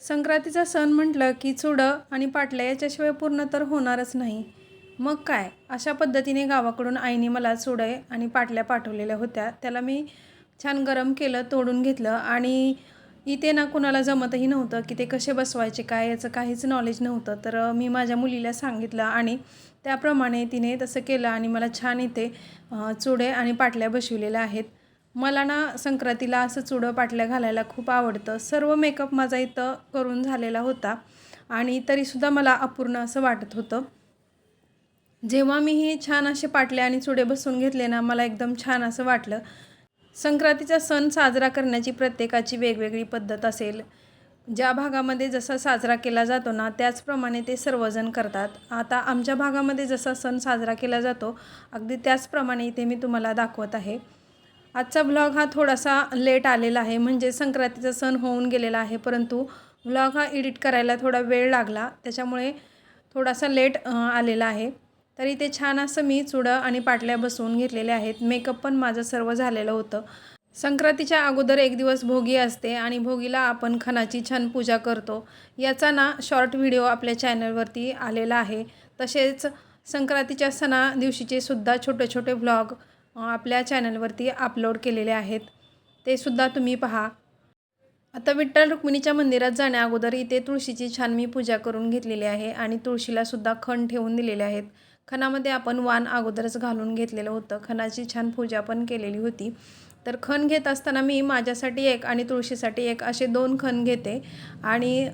संक्रांतीचा सण म्हटलं की चुडं आणि पाटल्या याच्याशिवाय पूर्ण तर होणारच नाही. मग काय अशा पद्धतीने गावाकडून आईने मला चुडे आणि पाटल्या पाठवलेल्या होत्या. त्याला मी छान गरम केलं, तोडून घेतलं आणि इथे ना कुणाला जमतही नव्हतं की ते कसे बसवायचे काय याचं काहीच नॉलेज नव्हतं. तर मी माझ्या मुलीला सांगितलं आणि त्याप्रमाणे तिने तसं केलं आणि मला छान इथे चुडे आणि पाटल्या बसविलेल्या आहेत. मला ना संक्रांतीला असं चुडं पाटल्या घालायला खूप आवडतं. सर्व मेकअप माझा इथं करून झालेला होता आणि तरीसुद्धा मला अपूर्ण असं वाटत होतं. जेव्हा मी हे छान असे पाटले आणि चुडे बसवून घेतले ना, मला एकदम छान असं वाटलं. संक्रांतीचा सण साजरा करण्याची प्रत्येकाची वेगवेगळी पद्धत असेल. ज्या भागामध्ये जसा साजरा केला जातो ना, त्याचप्रमाणे ते सर्वजण करतात. आता आमच्या भागामध्ये जसा सण साजरा केला जातो, अगदी त्याचप्रमाणे इथे मी तुम्हाला दाखवत आहे. आजचा व्लॉग हा थोडासा लेट आलेला आहे, म्हणजे संक्रांतीचा सण होऊन गेलेला आहे, परंतु व्लॉग हा एडिट करायला थोडा वेळ लागला, त्याच्यामुळे थोडासा लेट आलेला आहे. तरी ते छान असं मी चुडं आणि पाटल्या बसवून घेतलेल्या आहेत. मेकअप पण माझं सर्व झालेलं होतं. संक्रांतीच्या अगोदर एक दिवस भोगी असते आणि भोगीला आपण खणाची छान पूजा करतो. याचा ना शॉर्ट व्हिडिओ आपल्या चॅनलवरती आलेला आहे. तसेच संक्रांतीच्या सणा दिवशीचे सुद्धा छोटे छोटे व्लॉग आपल्या चॅनलवरती अपलोड केलेले आहेत. ते सुद्धा तुम्ही पहा. आता विठ्ठल रुक्मिणीच्या मंदिरात जाण्या अगोदर इथे तुळशीची छान मी पूजा करून घेतलेली आहे आणि तुळशीला सुद्धा खण ठेवून दिलेले आहेत. खणामध्ये आपण वाण अगोदरच घालून घेतलेलं होतं. खणाची छान पूजा पण केलेली होती. तर खण घेत असताना मी माझ्यासाठी एक आणि तुळशीसाठी एक असे 2 खण घेते आणि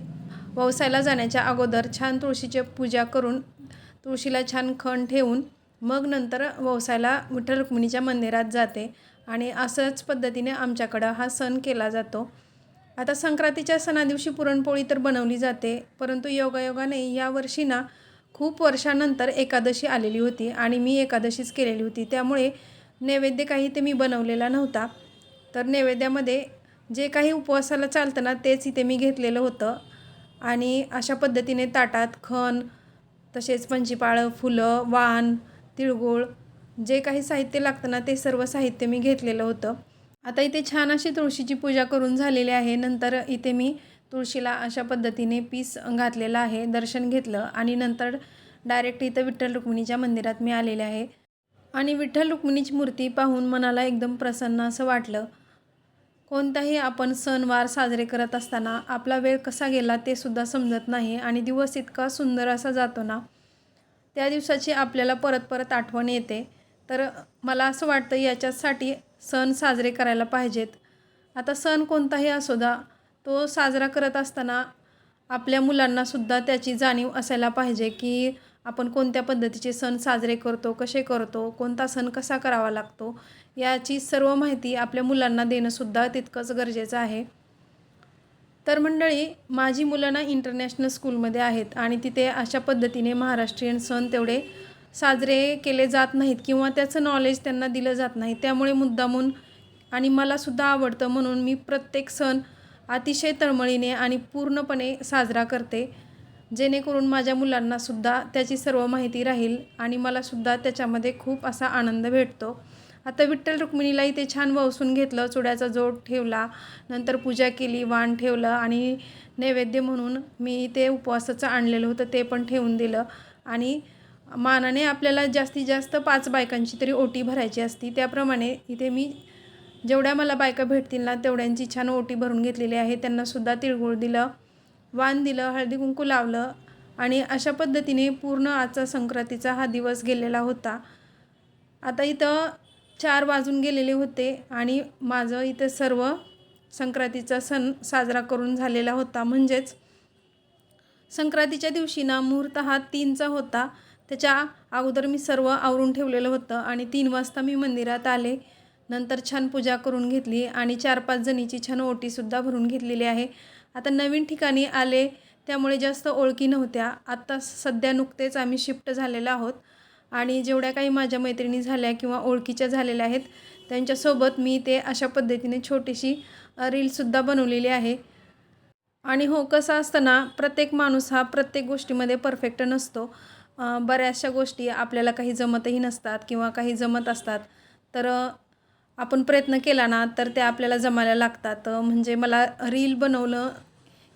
ववसायला जाण्याच्या अगोदर छान तुळशीची पूजा करून तुळशीला छान खण ठेवून मग नंतर ववसायला विठ्ठल रुक्मिणीच्या मंदिरात जाते आणि असंच पद्धतीने आमच्याकडं हा सण केला जातो. आता संक्रांतीच्या सणादिवशी पुरणपोळी तर बनवली जाते, परंतु योगायोगाने यावर्षी ना खूप वर्षानंतर एकादशी आलेली होती आणि मी एकादशीच केलेली होती. त्यामुळे नैवेद्य काही ते मी बनवलेला नव्हता. तर नैवेद्यामध्ये जे काही उपवासाला चालतं ना, तेच इथे मी घेतलेलं होतं आणि अशा पद्धतीने ताटात खण, तसेच पंचपाळं, फुलं, वाण, तिळगुळ जे काही साहित्य लागतं ना, ते सर्व साहित्य मी घेतलेलं होतं. आता इथे छान अशी तुळशीची पूजा करून झालेली आहे. नंतर इथे मी तुळशीला अशा पद्धतीने पीस घातलेला आहे, दर्शन घेतलं आणि नंतर डायरेक्ट इथं विठ्ठल रुक्मिणीच्या मंदिरात मी आलेले आहे आणि विठ्ठल रुक्मिणीची मूर्ती पाहून मनाला एकदम प्रसन्न असं वाटलं. कोणताही आपण सणवार साजरे करत असताना आपला वेळ कसा गेला ते सुद्धा समजत नाही आणि दिवस इतका सुंदर असा जातो ना, त्या दिवसाची आपल्याला परत परत आठवण येते. तर मला असं वाटतं याच्यासाठी सण साजरे करायला पाहिजेत. आता सण कोणताही असू द्या, तो साजरा करत असताना आपल्या मुलांनासुद्धा त्याची जाणीव असायला पाहिजे की आपण कोणत्या पद्धतीचे सण साजरे करतो, कसे करतो, कोणता सण कसा करावा लागतो, याची सर्व माहिती आपल्या मुलांना देणंसुद्धा तितकंच गरजेचं आहे. तर मंडळी, माझी मुलं ना इंटरनॅशनल स्कूलमध्ये आहेत आणि तिथे अशा पद्धतीने महाराष्ट्रीयन सण तेवढे साजरे केले जात नाहीत किंवा त्याचं नॉलेज त्यांना दिलं जात नाही. त्यामुळे मुद्दामून आणि मलासुद्धा आवडतं म्हणून मी प्रत्येक सण अतिशय तळमळीने आणि पूर्णपणे साजरा करते, जेणेकरून माझ्या मुलांनासुद्धा त्याची सर्व माहिती राहील आणि मलासुद्धा त्याच्यामध्ये खूप असा आनंद भेटतो. आता विठ्ठल रुक्मिणीला इथे छान ववसून घेतलं, चुड्याचा जोड ठेवला, नंतर पूजा केली, वाण ठेवलं आणि नैवेद्य म्हणून मी इथे उपवासाचं आणलेलं होतं ते पण ठेवून दिलं आणि मानाने आपल्याला जास्तीत जास्त 5 बायकांची तरी ओटी भरायची असती. त्याप्रमाणे इथे मी जेवढ्या मला बायका भेटतील ना, तेवढ्यांची छान ओटी भरून घेतलेली आहे. त्यांनासुद्धा तिळगुळ दिलं, वाण दिलं, हळदी कुंकू लावलं आणि अशा पद्धतीने पूर्ण आजचा संक्रांतीचा हा दिवस गेलेला होता. आता इथं 4 वाजून गेलेले होते आणि माझं इथं सर्व संक्रांतीचा सण साजरा करून झालेला होता. म्हणजेच संक्रांतीच्या दिवशी ना मुहूर्त हा 3चा होता. त्याच्या अगोदर मी सर्व आवरून ठेवलेलं होतं आणि 3 वाजता मी मंदिरात आले. नंतर छान पूजा करून घेतली आणि 4-5 जणीची छान ओटीसुद्धा भरून घेतलेली आहे. आता नवीन ठिकाणी आले त्यामुळे जास्त ओळखी नव्हत्या. आत्ता सध्या नुकतेच आम्ही शिफ्ट झालेलो आहोत आणि जेवढ्या काही माझ्या मैत्रिणी झाल्या किंवा ओळखीच्या झालेल्या आहेत, त्यांच्यासोबत मी ते अशा पद्धतीने छोटीशी रीलसुद्धा बनवलेली आहे. आणि हो, कसं असतं ना, प्रत्येक माणूस हा प्रत्येक गोष्टीमध्ये परफेक्ट नसतो. बऱ्याचशा गोष्टी आपल्याला काही जमतही नसतात किंवा काही जमत असतात. तर आपण प्रयत्न केला ना, तर ते आपल्याला जमायला लागतात. म्हणजे मला रील बनवणं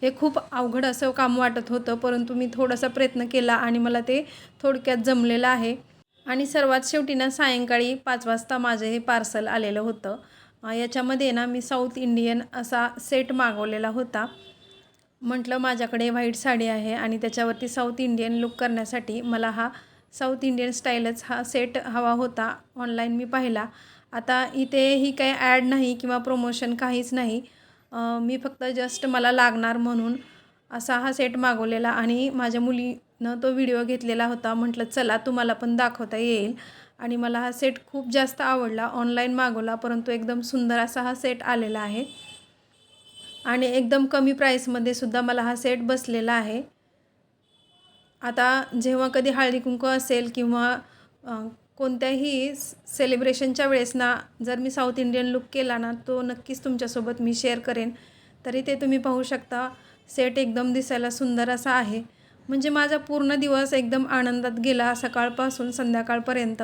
हे खूप अवघड असं काम वाटत होतं, परंतु मी थोडासा प्रयत्न केला आणि मला ते थोडक्यात जमलेलं आहे. आणि सर्वात शेवटी ना सायंकाळी 5 वाजता माझं हे पार्सल आलेलं होतं. याच्यामध्ये ना मी साऊथ इंडियन असा सेट मागवलेला होता. म्हटलं माझ्याकडे व्हाईट साडी आहे आणि त्याच्यावरती साऊथ इंडियन लूक करण्यासाठी मला हा साऊथ इंडियन स्टाईलच हा सेट हवा होता. ऑनलाईन मी पाहिला. आता इथे ही काही ॲड नाही किंवा प्रमोशन काहीच नाही. मी फक्त जस्ट मला लागणार म्हणून असा हा सेट मागवलेला आणि माझ्या मुलीनं तो व्हिडिओ घेतलेला होता. म्हटलं चला तुम्हाला पण दाखवता येईल आणि मला हा सेट खूप जास्त आवडला. ऑनलाईन मागवला परंतु एकदम सुंदर असा हा सेट आलेला आहे आणि एकदम कमी प्राईसमध्ये सुद्धा मला हा सेट बसलेला आहे. आता जेव्हा कधी हळदी-कुंकू असेल किंवा कोणत्याही सेलिब्रेशनच्या वेळेस ना जर मी साऊथ इंडियन लूक केला ना तो नक्कीच तुमच्यासोबत मी शेअर करेन. तरी ते तुम्ही पाहू शकता सेट एकदम दिसायला सुंदर असा आहे. म्हणजे माझा पूर्ण दिवस एकदम आनंदात गेला सकाळपासून संध्याकाळपर्यंत.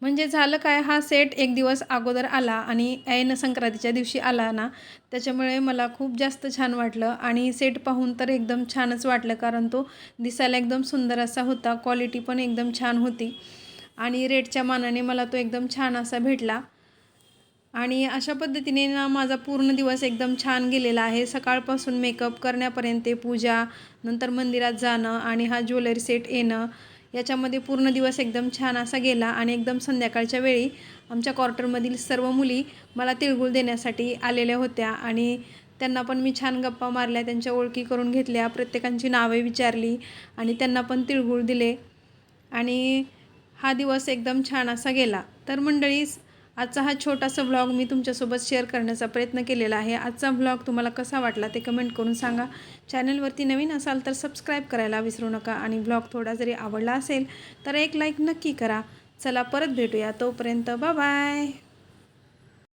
म्हणजे झालं काय, हा सेट एक दिवस अगोदर आला आणि ऐन संक्रांतीच्या दिवशी आला ना, त्याच्यामुळे मला खूप जास्त छान वाटलं आणि सेट पाहून तर एकदम छानच वाटलं, कारण तो दिसायला एकदम सुंदर असा होता. क्वालिटी पण एकदम छान होती आणि रेटच्या मानाने मला तो एकदम छान असा भेटला. आणि अशा पद्धतीने ना माझा पूर्ण दिवस एकदम छान गेलेला आहे. सकाळपासून मेकअप करण्यापर्यंत ते पूजा, नंतर मंदिरात जाणं आणि हा ज्वेलरी सेट येणं, याच्यामध्ये पूर्ण दिवस एकदम छान असा गेला. आणि एकदम संध्याकाळच्या वेळी आमच्या क्वार्टरमधील सर्व मुली मला तिळगुळ देण्यासाठी आलेल्या होत्या आणि त्यांना पण मी छान गप्पा मारल्या, त्यांच्या ओळखी करून घेतल्या, प्रत्येकांची नावे विचारली आणि त्यांना पण तिळगुळ दिले आणि हा दिवस एकदम छान असा गेला. तर मंडळी, आजचा हा छोटासा व्लॉग मी तुमच्यासोबत शेअर करण्याचा प्रयत्न केलेला आहे. आजचा व्लॉग तुम्हाला कसा वाटला ते कमेंट करून सांगा. चॅनलवरती नवीन असाल तर सबस्क्राईब करायला विसरू नका आणि व्लॉग थोडा जरी आवडला असेल तर एक लाईक नक्की करा. चला परत भेटूया, तोपर्यंत बाय बाय.